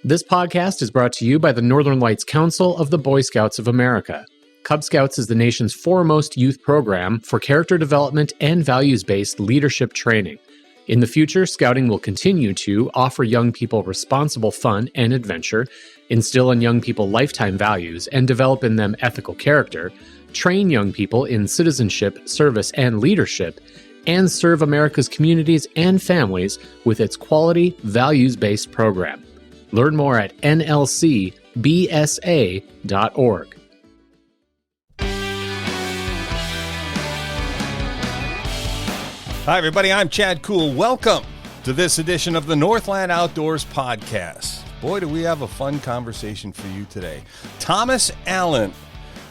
This podcast is brought to you by the Northern Lights Council of the Boy Scouts of America. Cub Scouts is the nation's foremost youth program for character development and values-based leadership training. In the future, Scouting will continue to offer young people responsible fun and adventure, instill in young people lifetime values, and develop in them ethical character, train young people in citizenship, service, and leadership, and serve America's communities and families with its quality, values-based program. Learn more at nlcbsa.org. Hi, everybody. I'm Chad Koel. Welcome to this edition of the Northland Outdoors Podcast. Boy, do we have a fun conversation for you today. Thomas Allen,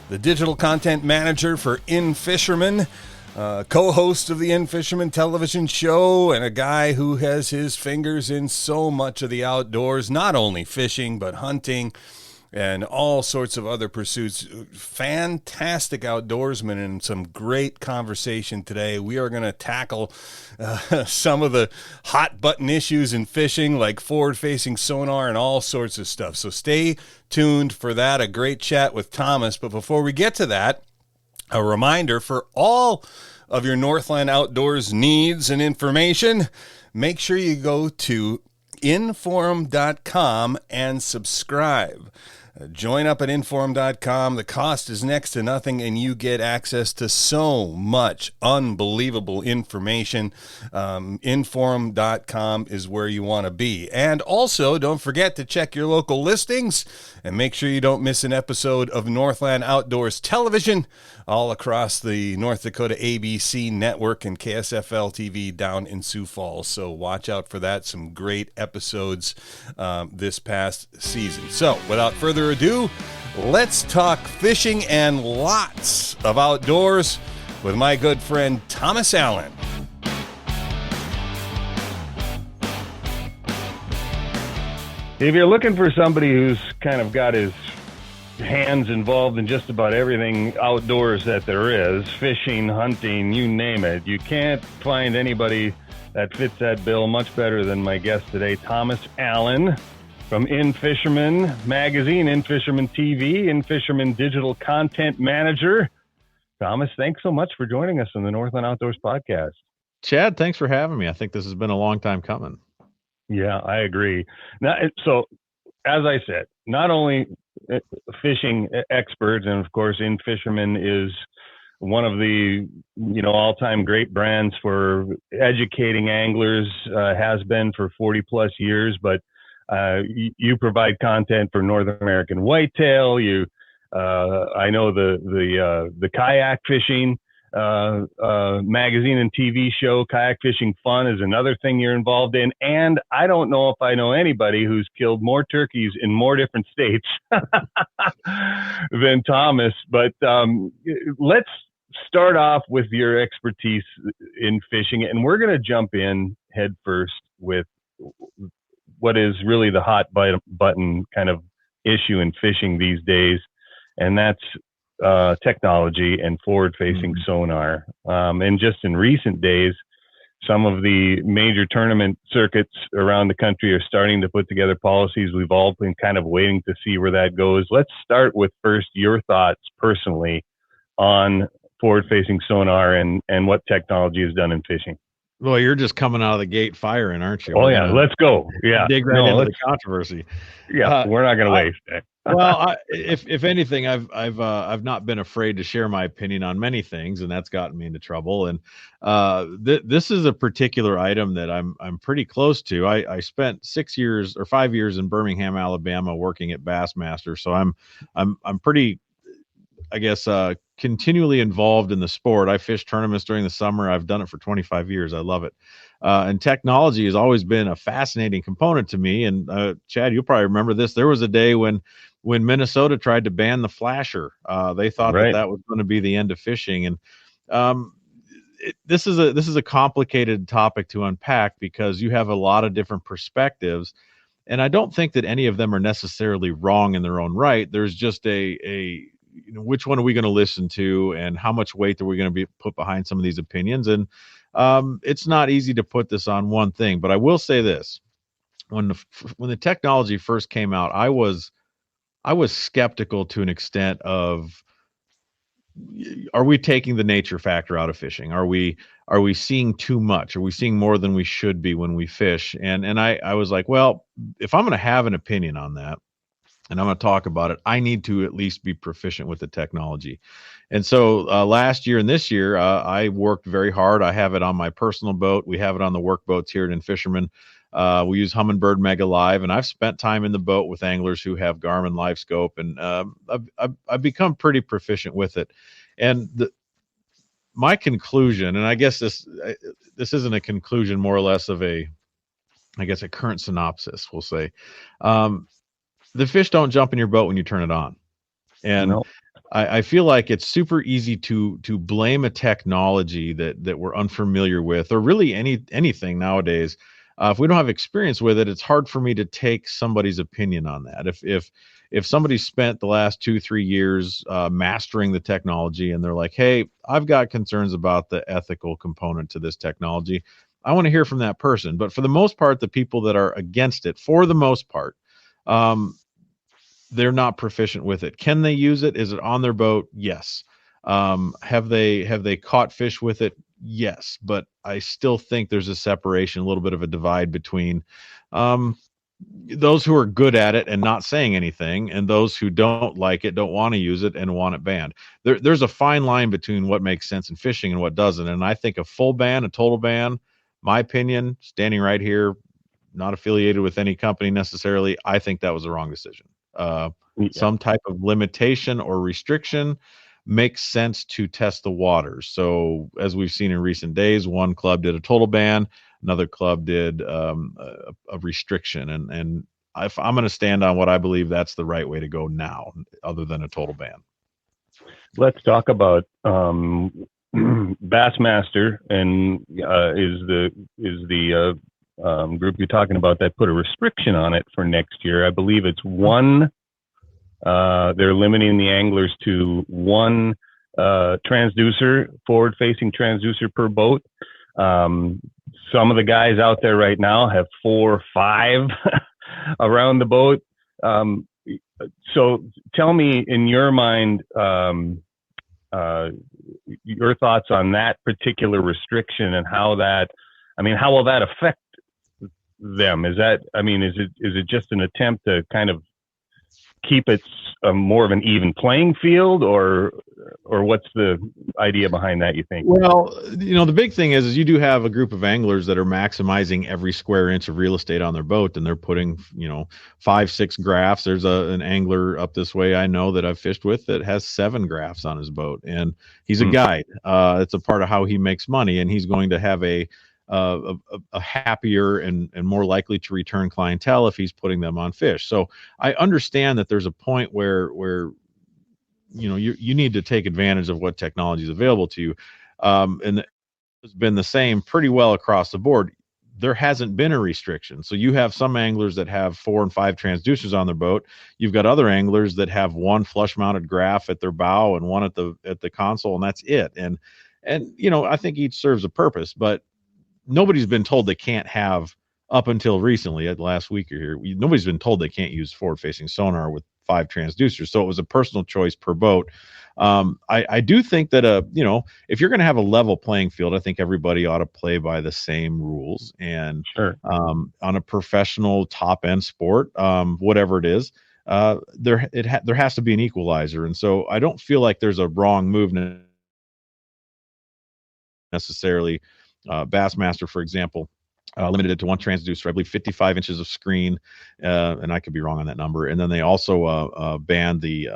the digital content manager for In-Fisherman, co-host of the In-Fisherman television show, and a guy who has his fingers in so much of the outdoors, not only fishing, but hunting and all sorts of other pursuits. Fantastic outdoorsman, and some great conversation today. We are going to tackle some of the hot button issues in fishing, like forward-facing sonar and all sorts of stuff. So stay tuned for that, a great chat with Thomas. But before we get to that, a reminder for all of your Northland Outdoors needs and information, make sure you go to inforum.com and subscribe. Join up at inforum.com. The cost is next to nothing, and you get access to so much unbelievable information. Inforum.com is where you want to be. And also, don't forget to check your local listings and make sure you don't miss an episode of Northland Outdoors Television all across the North Dakota ABC network and KSFL TV down in Sioux Falls. So watch out for that. Some great episodes this past season. So without further ado, let's talk fishing and lots of outdoors with my good friend Thomas Allen. If you're looking for somebody who's kind of got his hands involved in just about everything outdoors that there is, fishing, hunting, you name it, you can't find anybody that fits that bill much better than my guest today, Thomas Allen from In-Fisherman Magazine, In-Fisherman TV, In-Fisherman Digital Content Manager. Thomas, thanks so much for joining us on the Northland Outdoors Podcast. Chad, thanks for having me. I think this has been a long time coming. Yeah, I agree. Now, so, as I said, not only fishing experts, and of course, In-Fisherman is one of the all-time great brands for educating anglers, has been for 40 plus years. But you provide content for North American whitetail. I know the kayak fishing magazine and TV show, Kayak Fishing Fun, is another thing you're involved in. And I don't know if I know anybody who's killed more turkeys in more different states than Thomas. But let's start off with your expertise in fishing. And we're going to jump in head first with what is really the hot button kind of issue in fishing these days. And that's technology and forward-facing sonar. And just in recent days, some of the major tournament circuits around the country are starting to put together policies. We've all been kind of waiting to see where that goes. Let's start with first your thoughts personally on forward-facing sonar and what technology has done in fishing. Well, you're just coming out of the gate firing, aren't you? Oh, yeah. Let's go. Yeah. Dig right into the controversy. Yeah. We're not going to waste it. Well, if anything, I've not been afraid to share my opinion on many things, and that's gotten me into trouble. And this is a particular item that I'm pretty close to. I spent 5 years in Birmingham, Alabama, working at Bassmaster, so I'm pretty, I guess, continually involved in the sport. I fish tournaments during the summer. I've done it for 25 years. I love it. And technology has always been a fascinating component to me. And Chad, you'll probably remember this. There was a day when Minnesota tried to ban the flasher. They thought that was going to be the end of fishing. And this is a complicated topic to unpack because you have a lot of different perspectives. And I don't think that any of them are necessarily wrong in their own right. There's just which one are we going to listen to, and how much weight are we going to put behind some of these opinions? And it's not easy to put this on one thing, but I will say this. when the technology first came out, I was skeptical to an extent of, are we taking the nature factor out of fishing? Are we seeing too much? Are we seeing more than we should be when we fish? And I was like, well, if I'm going to have an opinion on that and I'm going to talk about it, I need to at least be proficient with the technology. And so last year and this year, I worked very hard. I have it on my personal boat. We have it on the work boats here at In-Fisherman. We use Humminbird Mega Live, and I've spent time in the boat with anglers who have Garmin Live Scope, and I've become pretty proficient with it. And my conclusion, and I guess this isn't a conclusion, more or less of a current synopsis, we'll say. The fish don't jump in your boat when you turn it on. And No. I feel like it's super easy to blame a technology that we're unfamiliar with, or really anything nowadays. If we don't have experience with it, it's hard for me to take somebody's opinion on that. If somebody spent the last 2-3 years mastering the technology and they're like, hey, I've got concerns about the ethical component to this technology, I want to hear from that person. But for the most part, the people that are against it, for the most part, they're not proficient with it. Can they use it? Is it on their boat? Yes. Have they caught fish with it? Yes. But I still think there's a separation, a little bit of a divide between those who are good at it and not saying anything, and those who don't like it, don't want to use it, and want it banned. There's a fine line between what makes sense in fishing and what doesn't. And I think a full ban, a total ban, my opinion, standing right here, not affiliated with any company necessarily, I think that was the wrong decision. Some type of limitation or restriction makes sense to test the waters. So as we've seen in recent days, one club did a total ban, another club did a restriction. And if I'm going to stand on what I believe, that's the right way to go now, other than a total ban. Let's talk about Bassmaster, and is the group you're talking about that put a restriction on it for next year. I believe it's one. They're limiting the anglers to one transducer, forward-facing transducer per boat. Some of the guys out there right now have 4 or 5 around the boat. So tell me, in your mind, your thoughts on that particular restriction and how will that affect them? Is it just an attempt to kind of keep it more of an even playing field, or what's the idea behind that, you think? Well, the big thing is you do have a group of anglers that are maximizing every square inch of real estate on their boat, and they're putting 5-6 graphs. There's an angler up this way I know that I've fished with that has 7 graphs on his boat, and he's a guide. It's a part of how he makes money, and he's going to have a happier and more likely to return clientele if he's putting them on fish. So I understand that there's a point where you need to take advantage of what technology is available to you. And it's been the same pretty well across the board. There hasn't been a restriction. So you have some anglers that have 4 and 5 transducers on their boat. You've got other anglers that have one flush mounted graph at their bow and one at the console, and that's it. And I think each serves a purpose, but nobody's been told they can't have, up until recently, last week or here, nobody's been told they can't use forward-facing sonar with 5 transducers. So it was a personal choice per boat. I do think that if you're going to have a level playing field, I think everybody ought to play by the same rules. And Sure. On a professional top end sport, whatever it is, there has to be an equalizer. And so I don't feel like there's a wrong move necessarily. Bassmaster, for example, limited it to one transducer, I believe 55 inches of screen, and I could be wrong on that number. And then they also banned the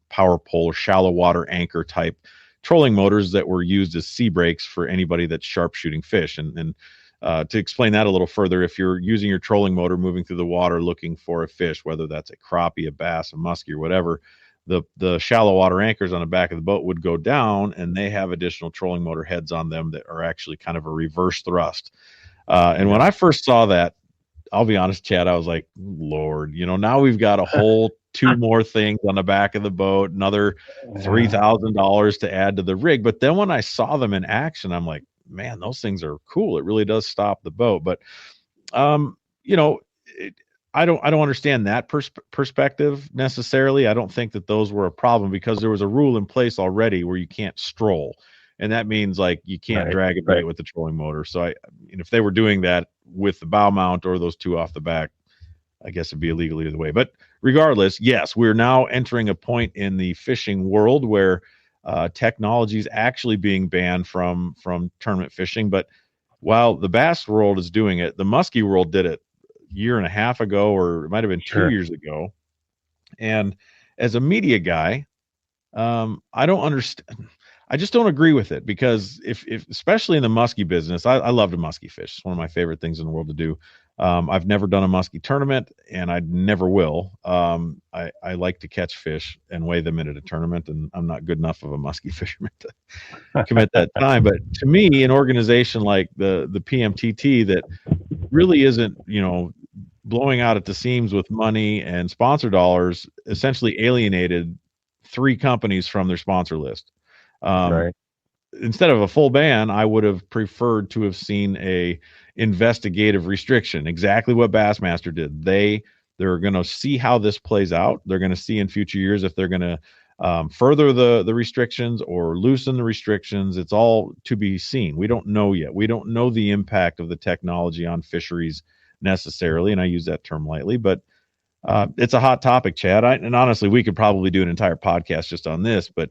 power pole, shallow water anchor type trolling motors that were used as sea brakes for anybody that's sharpshooting fish. And to explain that a little further, if you're using your trolling motor moving through the water looking for a fish, whether that's a crappie, a bass, a muskie, or whatever, the shallow water anchors on the back of the boat would go down, and they have additional trolling motor heads on them that are actually kind of a reverse thrust. And when I first saw that, I'll be honest, Chad, I was like, Lord, now we've got a whole 2 more things on the back of the boat, another $3,000 to add to the rig. But then when I saw them in action, I'm like, man, those things are cool. It really does stop the boat. But I don't understand that perspective necessarily. I don't think that those were a problem because there was a rule in place already where you can't stroll, and that means like you can't drag a bait with the trolling motor. So if they were doing that with the bow mount or those two off the back, I guess it'd be illegal either way. But regardless, yes, we're now entering a point in the fishing world where technology is actually being banned from tournament fishing. But while the bass world is doing it, the muskie world did it a year and a half ago, or it might have been 2 years ago. And as a media guy, I don't understand. I just don't agree with it because if especially in the muskie business, I love to muskie fish. It's one of my favorite things in the world to do. I've never done a muskie tournament, and I never will. I like to catch fish and weigh them in at a tournament, and I'm not good enough of a muskie fisherman to commit that time. But to me, an organization like the PMTT that really isn't, blowing out at the seams with money and sponsor dollars, essentially alienated 3 companies from their sponsor list. Instead of a full ban, I would have preferred to have seen a investigative restriction, exactly what Bassmaster did. They're going to see how this plays out. They're going to see in future years if they're going to further the restrictions or loosen the restrictions. It's all to be seen. We don't know yet. We don't know the impact of the technology on fisheries necessarily, and I use that term lightly, but it's a hot topic, Chad. And honestly, we could probably do an entire podcast just on this, but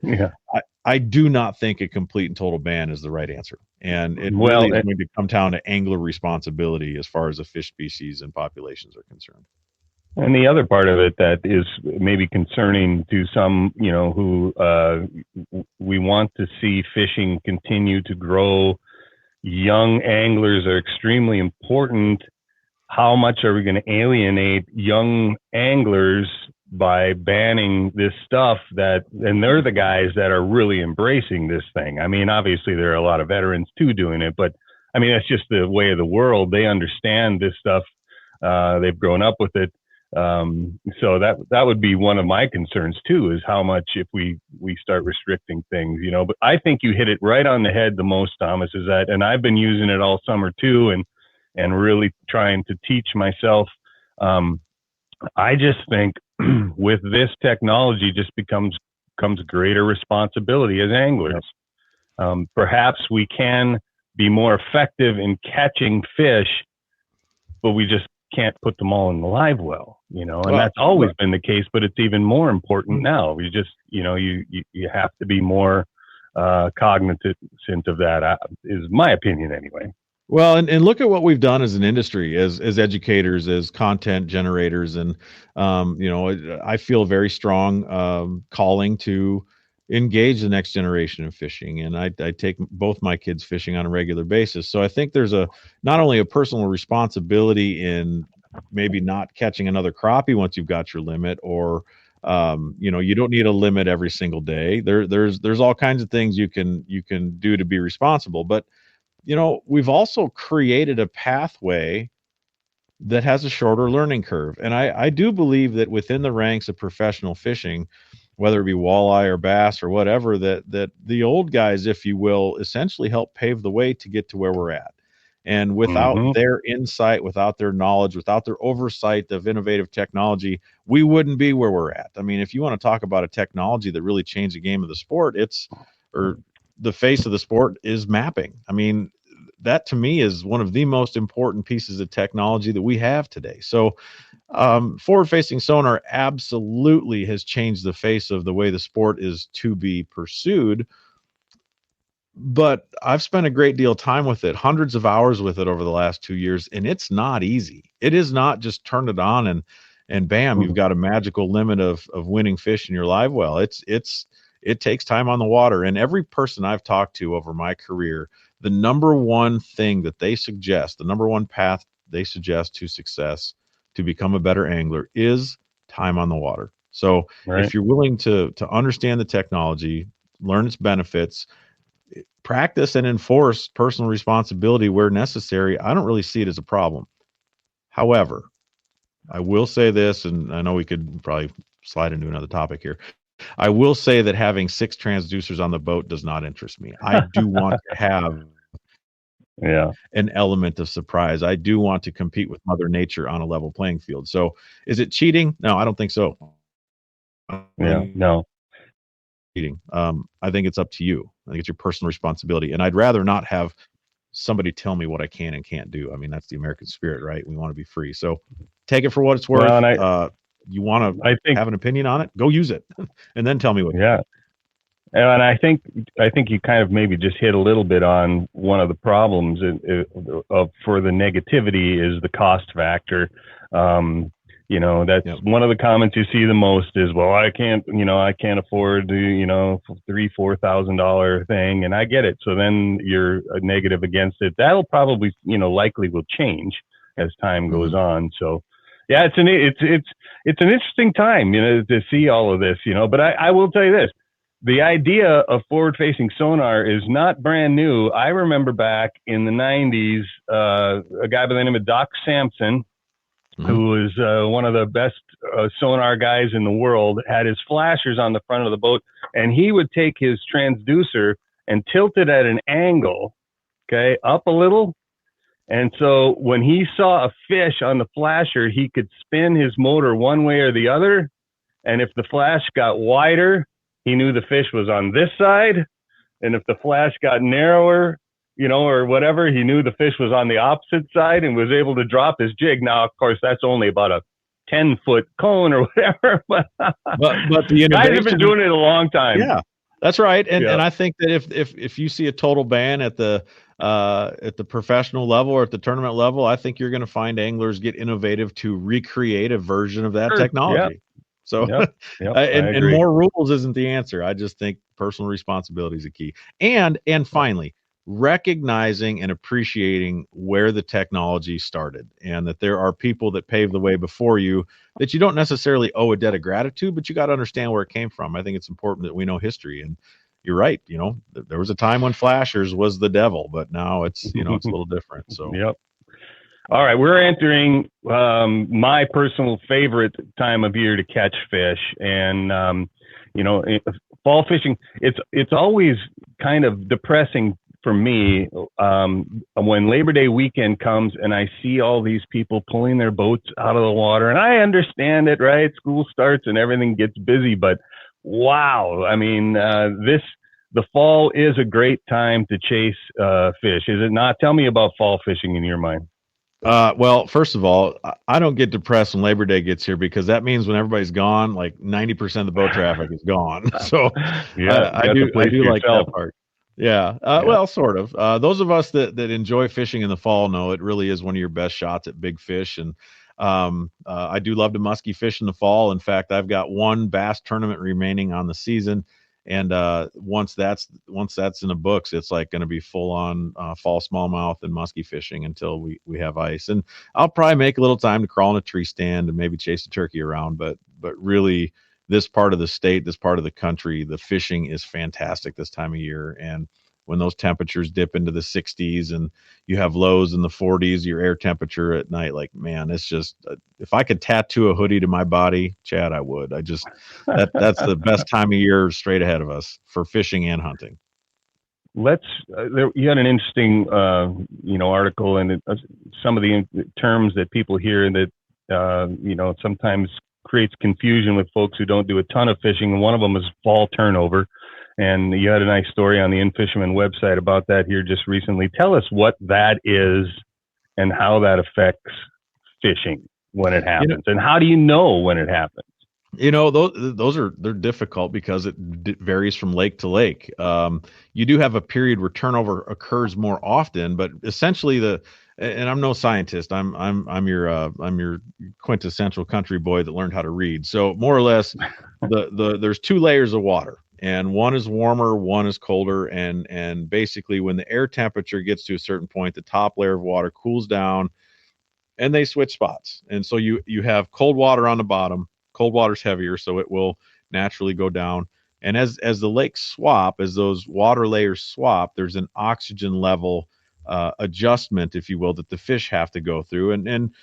I do not think a complete and total ban is the right answer. And it really is going to come down to angler responsibility as far as the fish species and populations are concerned. And the other part of it that is maybe concerning to some, who we want to see fishing continue to grow. Young anglers are extremely important. How much are we going to alienate young anglers by banning this stuff and they're the guys that are really embracing this thing? I mean, obviously there are a lot of veterans too doing it, but I mean, that's just the way of the world. They understand this stuff. They've grown up with it. So that would be one of my concerns too, is how much if we start restricting things, but I think you hit it right on the head the most, Thomas, is that, and I've been using it all summer too, and really trying to teach myself. I just think with this technology just comes greater responsibility as anglers. Perhaps we can be more effective in catching fish, but we just can't put them all in the live well, and that's always been the case, but it's even more important now. We just, you have to be more cognizant of that, is my opinion anyway. Well, and look at what we've done as an industry, as educators, as content generators, and I feel a very strong calling to engage the next generation in fishing, and I take both my kids fishing on a regular basis. So I think there's not only a personal responsibility in maybe not catching another crappie once you've got your limit, or you don't need a limit every single day. There's all kinds of things you can do to be responsible, but we've also created a pathway that has a shorter learning curve. And I do believe that within the ranks of professional fishing, whether it be walleye or bass or whatever, that the old guys, if you will, essentially help pave the way to get to where we're at. And without their insight, without their knowledge, without their oversight of innovative technology, we wouldn't be where we're at. I mean, if you want to talk about a technology that really changed the game of the sport, the face of the sport is mapping. I mean, that to me is one of the most important pieces of technology that we have today. So forward-facing sonar absolutely has changed the face of the way the sport is to be pursued. But I've spent a great deal of time with it, hundreds of hours with it over the last 2 years, and it's not easy. It is not just turn it on and bam, you've got a magical limit of winning fish in your live well. It takes time on the water. And every person I've talked to over my career, the number one thing that they suggest, the number one path they suggest to success, to become a better angler, is time on the water. So if you're willing to understand the technology, learn its benefits, practice and enforce personal responsibility where necessary, I don't really see it as a problem. However, I will say this, and I know we could probably slide into another topic here. I will say that having 6 transducers on the boat does not interest me. I do want to have an element of surprise. I do want to compete with Mother Nature on a level playing field. So is it cheating? No, I don't think so. No. Cheating. I think it's up to you. I think it's your personal responsibility. And I'd rather not have somebody tell me what I can and can't do. I mean, that's the American spirit, right? We want to be free. So take it for what it's worth. Well, and you want to have an opinion on it, go use it and then tell me what. Yeah. And I think you kind of maybe just hit a little bit on one of the problems for the negativity is the cost factor. That's one of the comments you see the most is, well, I can't afford the, $3,000-$4,000 thing. And I get it. So then you're negative against it. That'll probably, likely will change as time goes on. So yeah, it's an interesting time, to see all of this, but I will tell you this. The idea of forward-facing sonar is not brand new. I remember back in the 90s, a guy by the name of Doc Sampson, who was one of the best sonar guys in the world, had his flashers on the front of the boat, and he would take his transducer and tilt it at an angle, up a little. And so when he saw a fish on the flasher, he could spin his motor one way or the other. And if the flash got wider, he knew the fish was on this side. And if the flash got narrower, or whatever, he knew the fish was on the opposite side and was able to drop his jig. Now, of course, that's only about a 10-foot cone or whatever. But the innovation, guys have been doing it a long time. Yeah, that's right. And I think that if you see a total ban at the professional level or at the tournament level, I think you're going to find anglers get innovative to recreate a version of that technology. Yep. So, and more rules isn't the answer. I just think personal responsibility is a key. And finally, recognizing and appreciating where the technology started, and that there are people that paved the way before you that you don't necessarily owe a debt of gratitude, but you got to understand where it came from. I think it's important that we know history. And you're right. There was a time when flashers was the devil, but now it's, it's a little different. So, yep. All right, we're entering my personal favorite time of year to catch fish, and fall fishing. It's always kind of depressing for me when Labor Day weekend comes and I see all these people pulling their boats out of the water, and I understand it, right? School starts and everything gets busy, but wow, I mean, the fall is a great time to chase fish, is it not? Tell me about fall fishing in your mind. Well, first of all, I don't get depressed when Labor Day gets here, because that means when everybody's gone, like 90% of the boat traffic is gone. So I do like that part. Yeah. Well, sort of. Those of us that enjoy fishing in the fall know it really is one of your best shots at big fish. And I do love to musky fish in the fall. In fact, I've got one bass tournament remaining on the season. And once that's in the books, it's like going to be full on fall smallmouth and musky fishing until we have ice. And I'll probably make a little time to crawl in a tree stand and maybe chase a turkey around. But really, this part of the state, this part of the country, the fishing is fantastic this time of year. And when those temperatures dip into the 60s and you have lows in the 40s, your air temperature at night, like, man, it's just, if I could tattoo a hoodie to my body, Chad, I would. That's the best time of year straight ahead of us for fishing and hunting. You had an interesting, article, and some of the terms that people hear that, sometimes creates confusion with folks who don't do a ton of fishing. And one of them is fall turnover. And you had a nice story on the In-Fisherman website about that here just recently. Tell us what that is and how that affects fishing when it happens. And how do you know when it happens? They're difficult because it varies from lake to lake. You do have a period where turnover occurs more often, but essentially and I'm no scientist. I'm your quintessential country boy that learned how to read. So more or less, there's two layers of water. And one is warmer, one is colder, and basically when the air temperature gets to a certain point, the top layer of water cools down, and they switch spots. And so you have cold water on the bottom. Cold water's heavier, so it will naturally go down. And as the lakes swap, as those water layers swap, there's an oxygen level adjustment, if you will, that the fish have to go through. And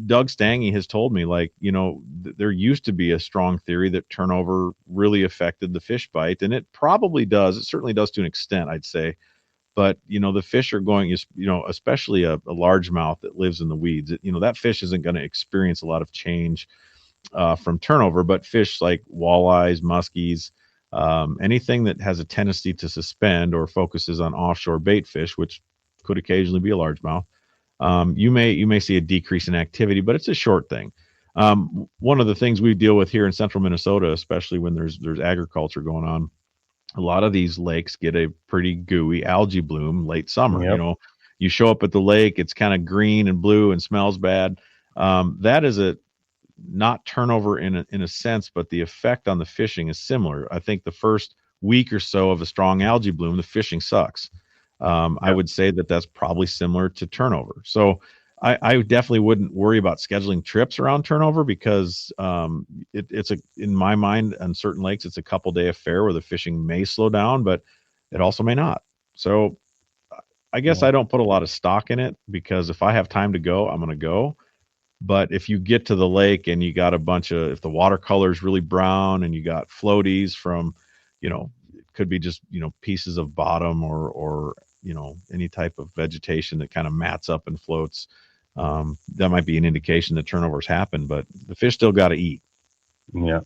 Doug Stange has told me, there used to be a strong theory that turnover really affected the fish bite, and it probably does. It certainly does to an extent, I'd say. But, the fish are going, especially a largemouth that lives in the weeds, that fish isn't going to experience a lot of change from turnover. But fish like walleyes, muskies, anything that has a tendency to suspend or focuses on offshore bait fish, which could occasionally be a largemouth, you may see a decrease in activity, but it's a short thing. One of the things we deal with here in central Minnesota, especially when there's agriculture going on, a lot of these lakes get a pretty gooey algae bloom late summer. Yep. You show up at the lake, it's kind of green and blue and smells bad. That is a not turnover in a sense, but the effect on the fishing is similar. I think the first week or so of a strong algae bloom, the fishing sucks. I would say that that's probably similar to turnover. So I definitely wouldn't worry about scheduling trips around turnover, because it's in my mind, on certain lakes, it's a couple day affair where the fishing may slow down, but it also may not. So I guess I don't put a lot of stock in it, because if I have time to go, I'm going to go. But if you get to the lake and you got if the watercolor is really brown and you got floaties from, it could be just, pieces of bottom or any type of vegetation that kind of mats up and floats, that might be an indication that turnovers happen, but the fish still got to eat. Yeah.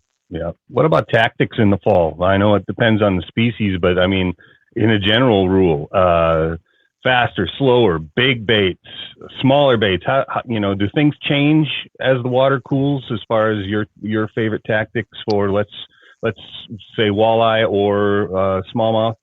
What about tactics in the fall? I know it depends on the species, but I mean, in a general rule, faster, slower, big baits, smaller baits. How do things change as the water cools as far as your favorite tactics for let's say walleye or smallmouth,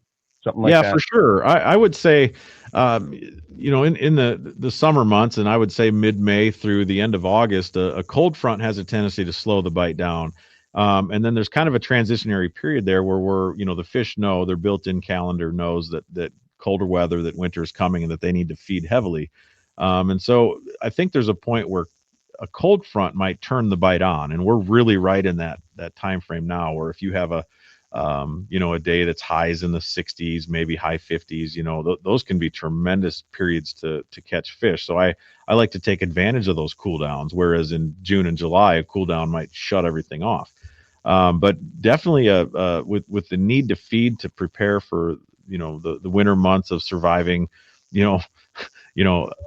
something like that? Yeah, for sure. I would say, in the summer months, and I would say mid-May through the end of August, a cold front has a tendency to slow the bite down. And then there's kind of a transitionary period there where the fish know, their built-in calendar knows that colder weather, that winter is coming, and that they need to feed heavily. And so I think there's a point where a cold front might turn the bite on, and we're really right in that time frame now, where if you have a day that's highs in the 60s, maybe high 50s, those can be tremendous periods to catch fish. So I like to take advantage of those cool downs, whereas in June and July, a cool down might shut everything off. But definitely with the need to feed, to prepare for the winter months of surviving,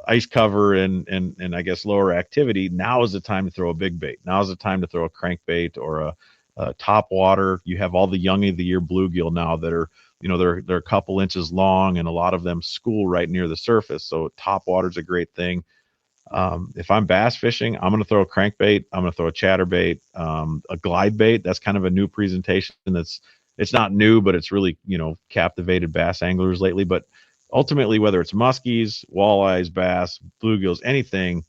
ice cover and I guess lower activity. Now is the time to throw a big bait. Now is the time to throw a crankbait or a top water. You have all the young of the year bluegill now that are, they're a couple inches long, and a lot of them school right near the surface. So top water is a great thing. If I'm bass fishing, I'm going to throw a crankbait. I'm going to throw a chatterbait, a glide bait. That's kind of a new presentation. It's not new, but it's really, captivated bass anglers lately. But ultimately, whether it's muskies, walleyes, bass, bluegills, anything,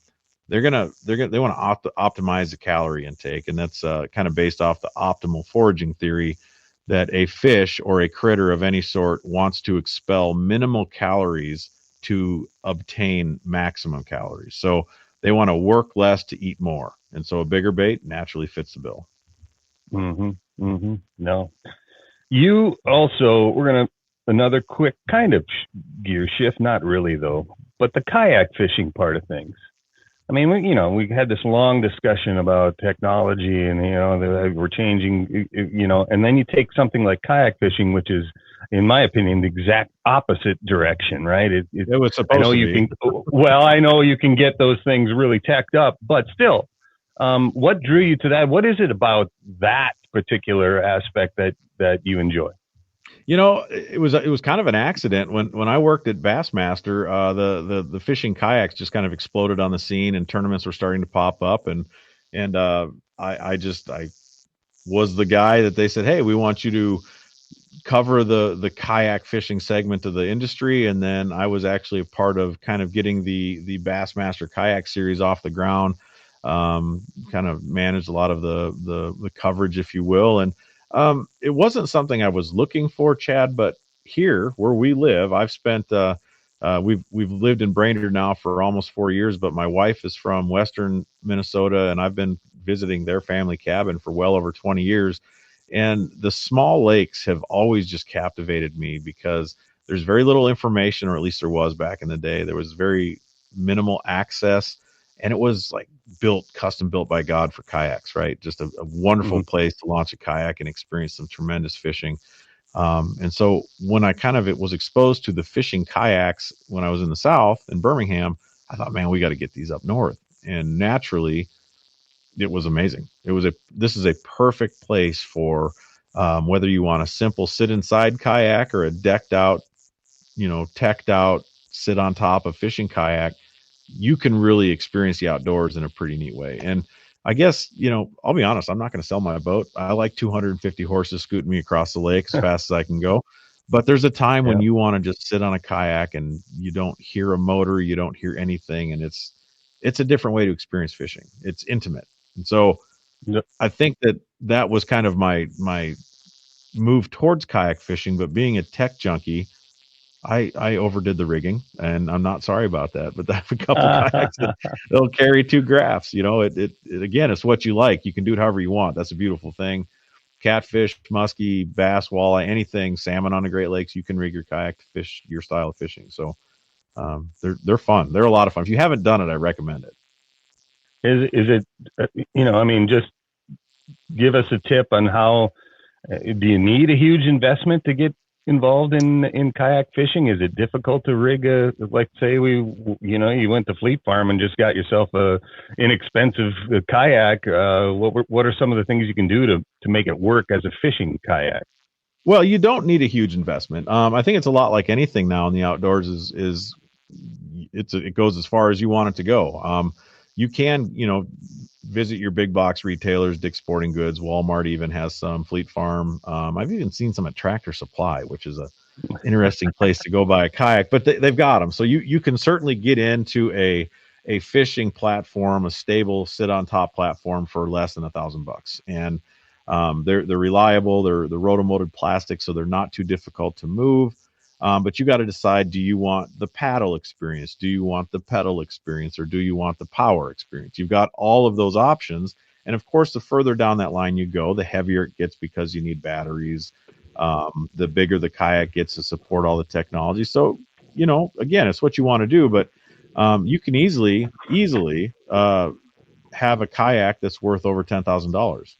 they want to optimize the calorie intake. And that's kind of based off the optimal foraging theory, that a fish or a critter of any sort wants to expel minimal calories to obtain maximum calories. So they want to work less to eat more. And so a bigger bait naturally fits the bill. No. You also, another quick kind of gear shift, not really though, but the kayak fishing part of things. I mean, we had this long discussion about technology and, we're changing, and then you take something like kayak fishing, which is, in my opinion, the exact opposite direction, right? It was supposed to be. I know you can get those things really teched up, but still, what drew you to that? What is it about that particular aspect that you enjoy? It was kind of an accident when I worked at Bassmaster. The fishing kayaks just kind of exploded on the scene, and tournaments were starting to pop up, and I was the guy that they said, hey, we want you to cover the kayak fishing segment of the industry. And then I was actually a part of kind of getting the Bassmaster kayak series off the ground, kind of managed a lot of the coverage, if you will. And it wasn't something I was looking for, Chad, but here where we live, I've spent, we've lived in Brainerd now for almost 4 years, but my wife is from Western Minnesota, and I've been visiting their family cabin for well over 20 years. And the small lakes have always just captivated me, because there's very little information, or at least there was back in the day. There was very minimal access, and it was like custom built by God for kayaks, right? Just a wonderful place to launch a kayak and experience some tremendous fishing. And so when I was exposed to the fishing kayaks when I was in the South in Birmingham, I thought, man, we got to get these up north. And naturally, it was amazing. This is a perfect place for whether you want a simple sit inside kayak or a decked out, teched out, sit on top of fishing kayak. You can really experience the outdoors in a pretty neat way. And I guess, I'll be honest, I'm not going to sell my boat. I like 250 horses scooting me across the lake as fast as I can go. But there's a time when you want to just sit on a kayak and you don't hear a motor, you don't hear anything. And it's a different way to experience fishing. It's intimate. And so I think that was kind of my move towards kayak fishing. But being a tech junkie, I overdid the rigging, and I'm not sorry about that. But I have a couple kayaks that'll carry 2 graphs. It again, it's what you like. You can do it however you want. That's a beautiful thing. Catfish, muskie, bass, walleye, anything, salmon on the Great Lakes, you can rig your kayak to fish your style of fishing. So they're fun. They're a lot of fun. If you haven't done it, I recommend it. Is it, just give us a tip on how, do you need a huge investment to get involved in kayak fishing? Is it difficult to rig like say you went to Fleet Farm and just got yourself a inexpensive kayak? What are some of the things you can do to make it work as a fishing kayak? Well, you don't need a huge investment. I think it's a lot like anything now in the outdoors it goes as far as you want it to go. You can, visit your big box retailers, Dick's Sporting Goods, Walmart even has some, Fleet Farm. I've even seen some at Tractor Supply, which is a interesting place to go buy a kayak, but they've got them. So you can certainly get into a fishing platform, a stable sit on top platform for less than $1,000. And they're reliable. They're rotomolded plastic, so they're not too difficult to move. But you got to decide, do you want the paddle experience? Do you want the pedal experience? Or do you want the power experience? You've got all of those options. And of course, the further down that line you go, the heavier it gets because you need batteries. The bigger the kayak gets to support all the technology. So, again, it's what you want to do. But you can easily have a kayak that's worth over $10,000.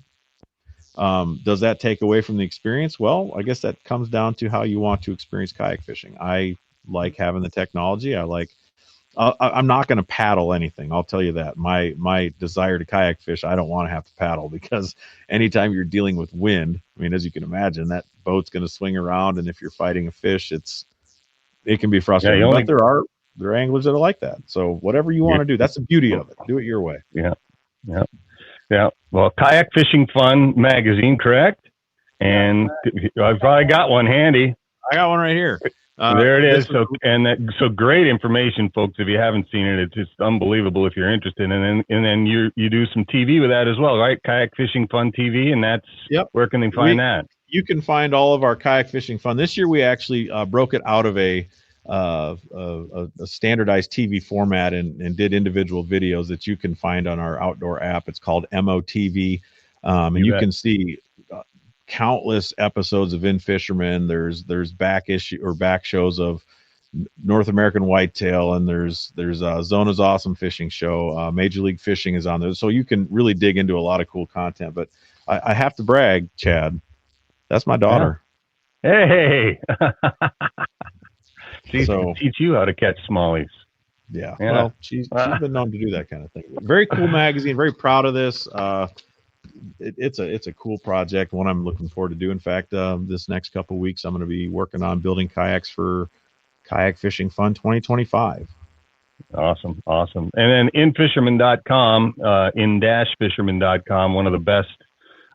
Does that take away from the experience? Well, I guess that comes down to how you want to experience kayak fishing. I like having the technology. I'm not going to paddle anything. I'll tell you that. My desire to kayak fish, I don't want to have to paddle, because anytime you're dealing with wind, as you can imagine, that boat's going to swing around, and if you're fighting a fish, it can be frustrating. But there are anglers that are like that. So whatever you want to do, that's the beauty of it. Do it your way. Yeah. Well, Kayak Fishing Fun magazine, correct? And I've probably got one handy. I got one right here. There it is. So great information, folks. If you haven't seen it, it's just unbelievable if you're interested. And then you do some TV with that as well, right? Kayak Fishing Fun TV, and that's where can they find that? You can find all of our kayak fishing fun. This year we actually broke it out of a standardized TV format and did individual videos that you can find on our outdoor app. It's called MOTV, and you can see countless episodes of In-Fisherman. There's back shows of North American Whitetail, and there's Zona's Awesome Fishing Show. Major League Fishing is on there, so you can really dig into a lot of cool content. But I have to brag, Chad, that's my daughter. Yeah. Hey. She's to teach you how to catch smallies. Yeah. Well, she's been known to do that kind of thing. Very cool magazine. Very proud of this. It's a cool project. One I'm looking forward to do. In fact, this next couple of weeks, I'm going to be working on building kayaks for Kayak Fishing Fun 2025. Awesome. And then infisherman.com, in-fisherman.com, one of the best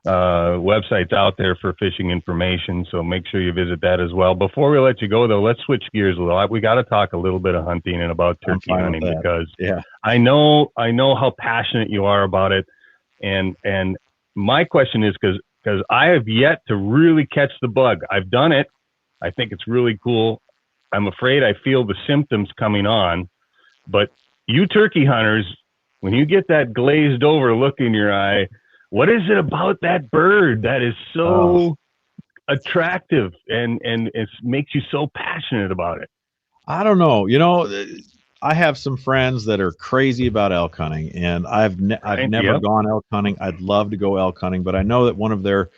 websites out there for fishing information. So make sure you visit that as well. Before we let you go, though, let's switch gears a little. We got to talk a little bit of hunting and about turkey hunting, because I know how passionate you are about it. And my question is, because I have yet to really catch the bug. I've done it. I think it's really cool. I'm afraid I feel the symptoms coming on. But you turkey hunters, when you get that glazed over look in your eye, what is it about that bird that is so attractive and it makes you so passionate about it? I don't know. I have some friends that are crazy about elk hunting, and I've never gone elk hunting. I'd love to go elk hunting, but I know that one of their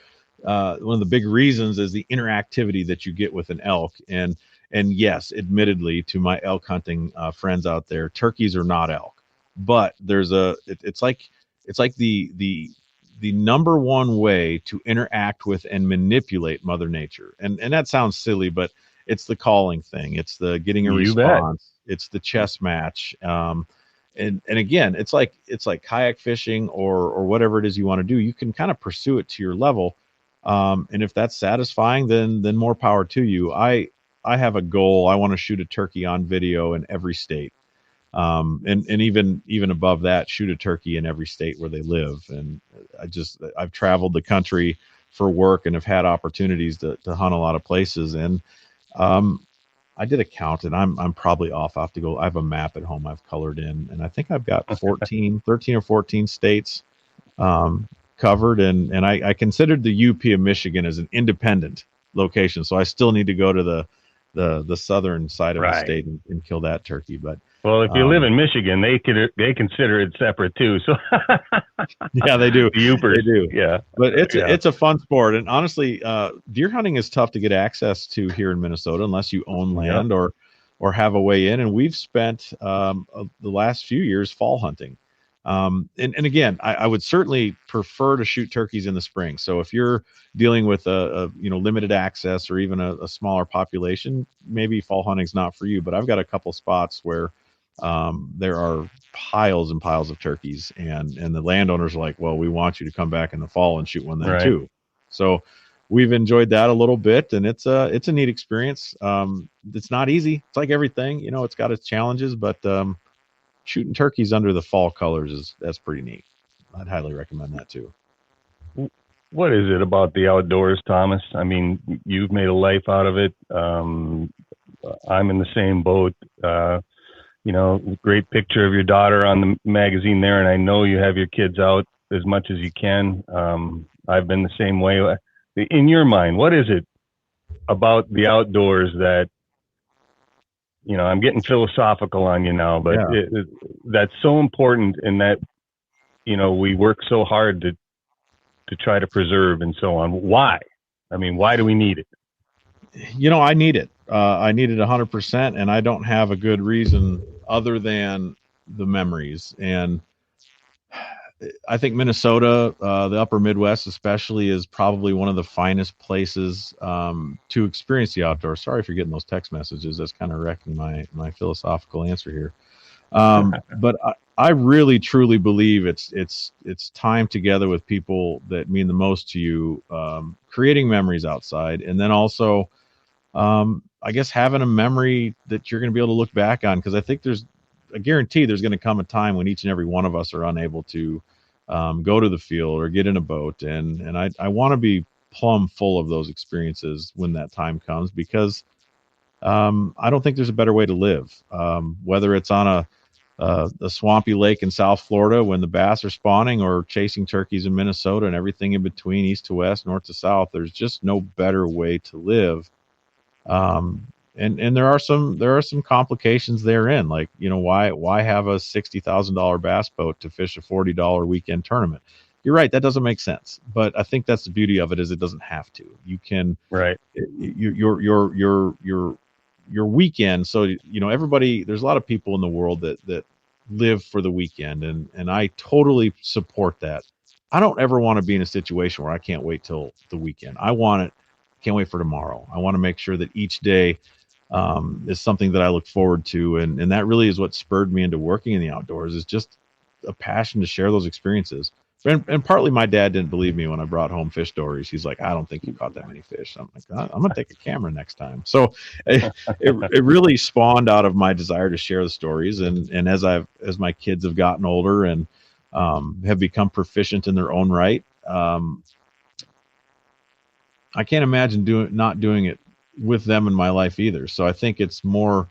one of the big reasons is the interactivity that you get with an elk. And yes, admittedly, to my elk hunting friends out there, turkeys are not elk, but it's like the number one way to interact with and manipulate Mother Nature. And that sounds silly, but it's the calling thing. It's the getting a You bet. response. It's the chess match. And again, it's like kayak fishing or whatever it is you want to do. You can kind of pursue it to your level. And if that's satisfying, then more power to you. I have a goal. I want to shoot a turkey on video in every state. And even above that, shoot a turkey in every state where they live. And I've traveled the country for work and have had opportunities to hunt a lot of places. And I did a count, and I'm probably off. I have to go. I have a map at home I've colored in, and I think I've got 13 or 14 states covered. And I considered the UP of Michigan as an independent location, so I still need to go to the southern side of the state and kill that turkey. But well, if you live in Michigan, they consider it separate too. So yeah, they do. The Upers. They do. Yeah, but it's a fun sport, and honestly, deer hunting is tough to get access to here in Minnesota unless you own land or have a way in. And we've spent the last few years fall hunting. And again, I would certainly prefer to shoot turkeys in the spring. So if you're dealing with a limited access or even a smaller population, maybe fall hunting's not for you. But I've got a couple spots where there are piles and piles of turkeys, and the landowners are like, well, we want you to come back in the fall and shoot one then too. So we've enjoyed that a little bit, and it's a neat experience. It's not easy. It's like everything, it's got its challenges, but shooting turkeys under the fall colors that's pretty neat. I'd highly recommend that too. What is it about the outdoors, Thomas? I mean, you've made a life out of it. I'm in the same boat. Great picture of your daughter on the magazine there, and I know you have your kids out as much as you can. I've been the same way. In your mind, what is it about the outdoors that, I'm getting philosophical on you now, but that's so important, and that, we work so hard to try to preserve and so on. Why? I mean, why do we need it? I need it. I need it 100%, and I don't have a good reason other than the memories. And I think Minnesota, the upper Midwest especially, is probably one of the finest places to experience the outdoors. Sorry if you're getting those text messages. That's kind of wrecking my philosophical answer here. But I really truly believe it's time together with people that mean the most to you, creating memories outside, and then also I guess having a memory that you're going to be able to look back on, because I think I guarantee there's going to come a time when each and every one of us are unable to go to the field or get in a boat, and I want to be plumb full of those experiences when that time comes, because I don't think there's a better way to live, whether it's on a swampy lake in South Florida when the bass are spawning, or chasing turkeys in Minnesota and everything in between, east to west, north to south. There's just no better way to live. And there are some complications therein, like, why have a $60,000 bass boat to fish a $40 weekend tournament? You're right, that doesn't make sense, but I think that's the beauty of it, is it doesn't have to. You can your weekend. So everybody, there's a lot of people in the world that live for the weekend, and I totally support that. I don't ever want to be in a situation where I can't wait till the weekend. Can't wait for tomorrow. I want to make sure that each day is something that I look forward to. And that really is what spurred me into working in the outdoors, is just a passion to share those experiences. And partly my dad didn't believe me when I brought home fish stories. He's like, I don't think you caught that many fish. I'm like, I'm going to take a camera next time. So it really spawned out of my desire to share the stories. And as my kids have gotten older and have become proficient in their own right, I can't imagine not doing it with them in my life either. So I think it's more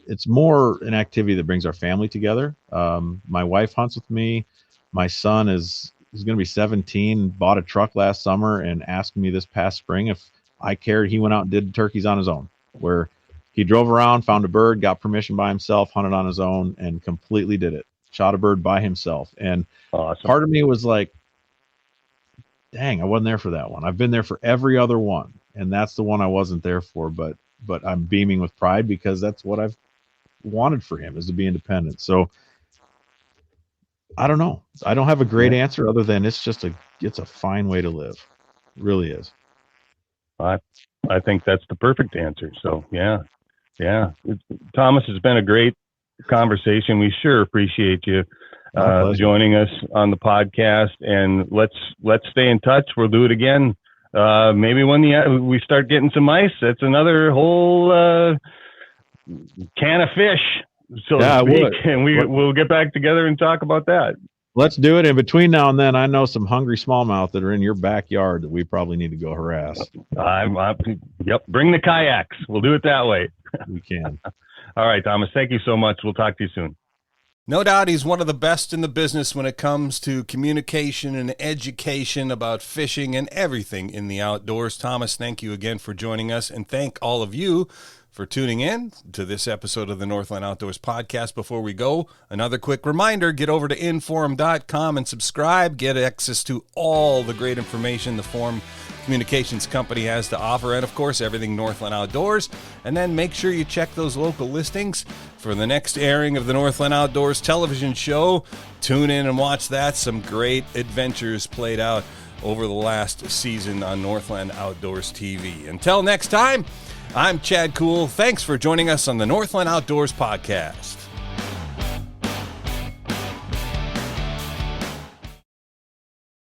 an activity that brings our family together. My wife hunts with me. My son is going to be 17, bought a truck last summer, and asked me this past spring if I cared. He went out and did turkeys on his own, where he drove around, found a bird, got permission by himself, hunted on his own, and completely did it. Shot a bird by himself. And awesome. Part of me was like, dang, I wasn't there for that one. I've been there for every other one, and that's the one I wasn't there for. But I'm beaming with pride because that's what I've wanted for him, is to be independent. So I don't know. I don't have a great answer other than it's a fine way to live. It really is. I think that's the perfect answer. So yeah. Thomas, has been a great conversation. We sure appreciate you joining us on the podcast, and let's stay in touch. We'll do it again. Maybe when we start getting some ice, that's another whole can of fish, so to speak, and we'll get back together and talk about that. Let's do it. In between now and then, I know some hungry smallmouth that are in your backyard that we probably need to go harass. Yep. Bring the kayaks. We'll do it that way. We can. All right, Thomas. Thank you so much. We'll talk to you soon. No doubt he's one of the best in the business when it comes to communication and education about fishing and everything in the outdoors. Thomas, thank you again for joining us, and thank all of you for tuning in to this episode of the Northland Outdoors Podcast. Before we go, another quick reminder, get over to inforum.com and subscribe. Get access to all the great information the Forum Communications Company has to offer, and of course, everything Northland Outdoors. And then make sure you check those local listings for the next airing of the Northland Outdoors television show. Tune in and watch that. Some great adventures played out over the last season on Northland Outdoors TV. Until next time, I'm Chad Koel. Thanks for joining us on the Northland Outdoors Podcast.